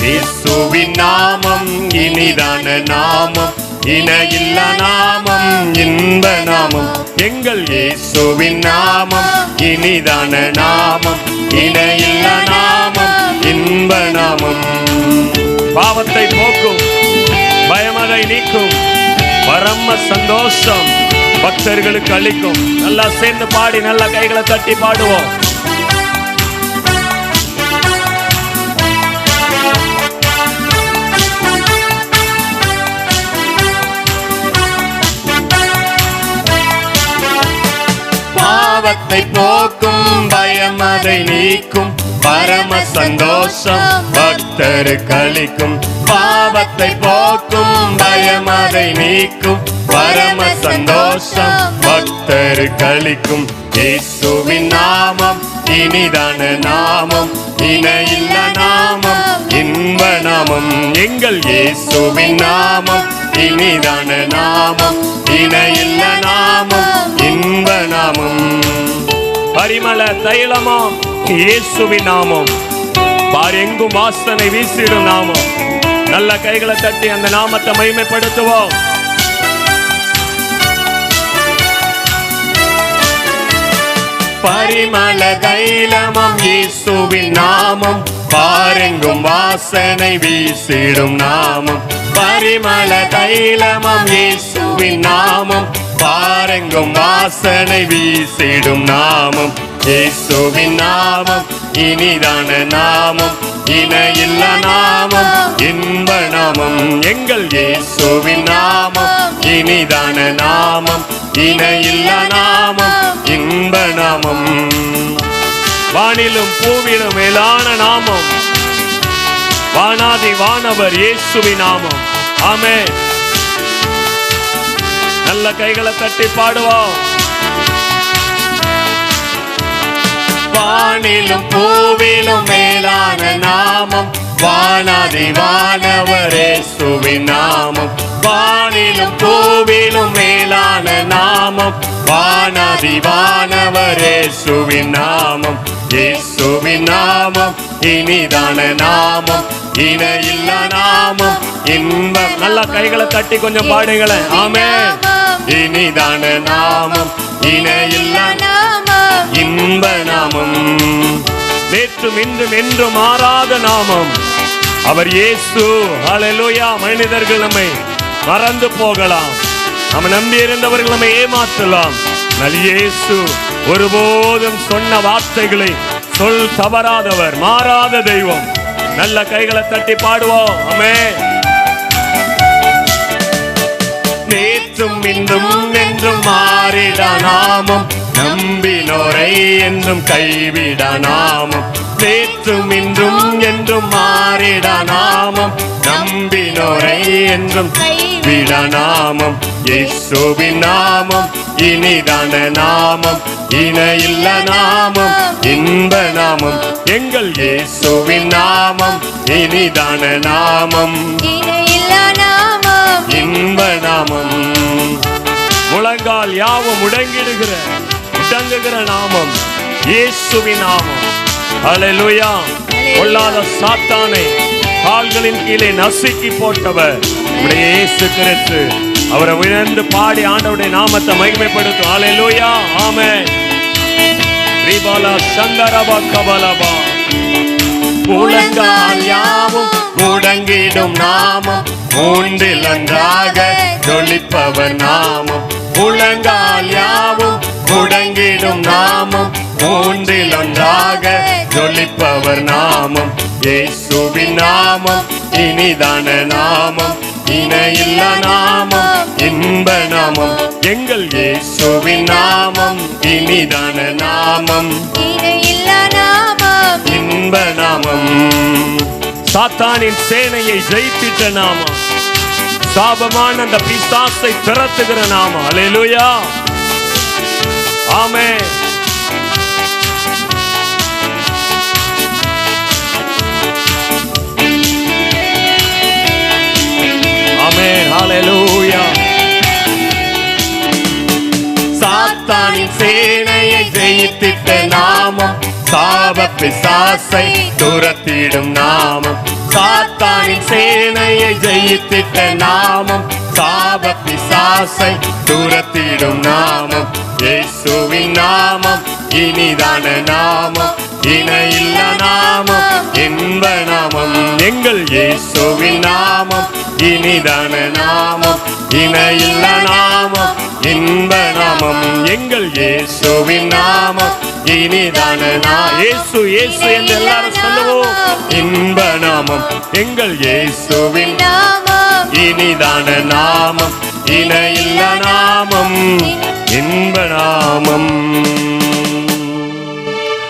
இயேசுவின் நாமம் இனிதான நாமம், இணையில்ல நாமம், இன்ப நாமம். எங்கள் இயேசுவின் நாமம் இனிதான நாமம், இணையில்ல நாமம், இன்ப நாமம். பாவத்தை போக்கும், பயமதை நீக்கும், பரம சந்தோஷம் பக்தர்களுக்கு அளிக்கும். நல்லா சேர்ந்து பாடி, நல்லா கைகளை தட்டி பாடுவோம். பாவத்தை போக்கும், பயமதை நீக்கும், பரம சந்தோஷம் பக்தருக்கு அளிக்கும். பாவத்தை போக்கும், பயமதை நீக்கும், பரம சந்தோஷம் பக்தருக்கு அளிக்கும். இயேசுவின் நாமம் இனிதான நாமம், இணையில்ல நாமம், இன்ப நாமம். எங்கள் இயேசுவின் நாமம் இனிதான நாமம், இணையில்ல நாமம், இன்ப நாமம். பரிமள தைலமாம் இயேசுவின் நாமம், பாரெங்கும் வாசனை வீசிடும் நாமம். நல்ல கைகளை தட்டி அந்த நாமத்தை மகிமைப்படுத்துவோம். பரிமள தைலமாம் இயேசுவின் நாமம், பாரெங்கும் வாசனை வீசிடும் நாமம். பரிமள தைலமாம் இயேசுவின் நாமம், பாரெங்கும் வாசனை வீசிடும் நாமம். இயேசுவின் நாமம் இனிதான நாமம், இணையில்ல நாமம், இன்ப நாமம். எங்கள் இயேசுவின் நாமம் இனிதான நாமம், இணையில்ல நாமம், இன்ப நாமம். வானிலும் பூவிலும் மேலான நாமம், வானாதி வானவர் இயேசுவின் நாமம். ஆமென். நல்ல கைகளை தட்டி பாடுவோம். வானிலும் பூவிலும் மேலான நாமம், வானாதி வானவர் இயேசுவின் நாமம். வானிலும் பூவிலும் மேலான நாமம், வானாதி வானவர் இயேசுவின் நாமம். இயேசுவின் நாமம் இனிதான நாமம், இணையில்ல நாமம், இன்பம். நல்ல கைகளை தட்டி கொஞ்சம் பாடுங்களேன். ஆமென். இனிதான நாமம், இணையில்ல நாமம், இன்ப நாமம். நேற்றும் இன்றும் என்றும் மாறாத நாமம் அவர் இயேசு. ஹல்லேலூயா. மனிதர்கள் நம்மை மறந்து போகலாம், நம்ம நம்பி இருந்தவர்கள் நம்மை ஏமாற்றலாம். இயேசு ஒருபோதும் சொன்ன வார்த்தைகளை சொல் தவறாதவர், மாறாத தெய்வம். நல்ல கைகளை தட்டி பாடுவோம். ஆமென். நேற்றும் இன்றும் என்றும் மாறிட நாமம், நம்பினோரை என்றும் கைவிட நாமம். நேற்றும் இன்றும் என்றும் மாறிட நாமம், நம்பினோரை என்றும் கைவிட நாமம். இயேசுவின் நாமம் இனிதான நாமம், இணையில்ல நாமம், இன்ப நாமம். எங்கள் இயேசுவின் நாமம் இனிதான நாமம், இணையில்ல நாமம், இன்ப நாமம். முழங்கால் யாவும் முடங்கிடுகிற முடங்குகிற நாமம் இயேசுவின் நாமம். ஹல்லேலூயா. கொள்ளாத சாத்தானை கால்களின் கீழே நசுக்கி போட்டவர் இயேசு கிறிஸ்து. அவரை உயர்ந்து பாடி ஆண்டவருடைய நாமத்தை மகிமைப்படுத்தும். ஹல்லேலூயா. ஆமென். ரிபாலா சங்கரபா கபலபா. முழங்கால் யாவும் முடங்கிடும் நாமம், மூன்றில் ஒன்றாக ஜொலிப்பவர் நாமம். முழங்கால் யாவும் முடங்கிடும் நாமம், மூன்றில் ஒன்றாக ஜொலிப்பவர் நாமம். இயேசுவின் நாமம் இனிதான நாமம், இணையில்ல நாமம், இன்ப நாமம். எங்கள் இயேசுவின் நாமம் இனிதான நாமம், இணையில்ல நாமம், இன்ப நாமம். சாத்தானின் சேனையை ஜெயித்திட்ட நாமம், சாபமான அந்த பிசாசை திரட்டுகிற நாமம். ஹல்லேலூயா. ஆமென். ஆமென். ஹல்லேலூயா. சாத்தானின் சேனையை ஜெயித்திட்ட நாமம், சாப பிசாசை துரத்திடும் நாமம். சாத்தானின் சேனையை ஜெயித்திட்ட நாமம், சாப பிசாசை துரத்திடும் நாமம், இயேசுவின் நாமம் இனிதான நாமம், இணையில்ல நாமம், இன்ப நாமம். எங்கள் இயேசுவின் நாமம் இனிதான நாமம், இணையில்ல நாமம், இன்ப நாமம். எங்கள் இயேசுவின் நாமம் இனிதான இயேசு இயேசு என்று எல்லாரும் சொல்லுவோம். இன்ப நாமம் எங்கள் இயேசுவின் நாமம், இனிதான நாமம், இணையில்ல நாமம், இன்ப நாமம்.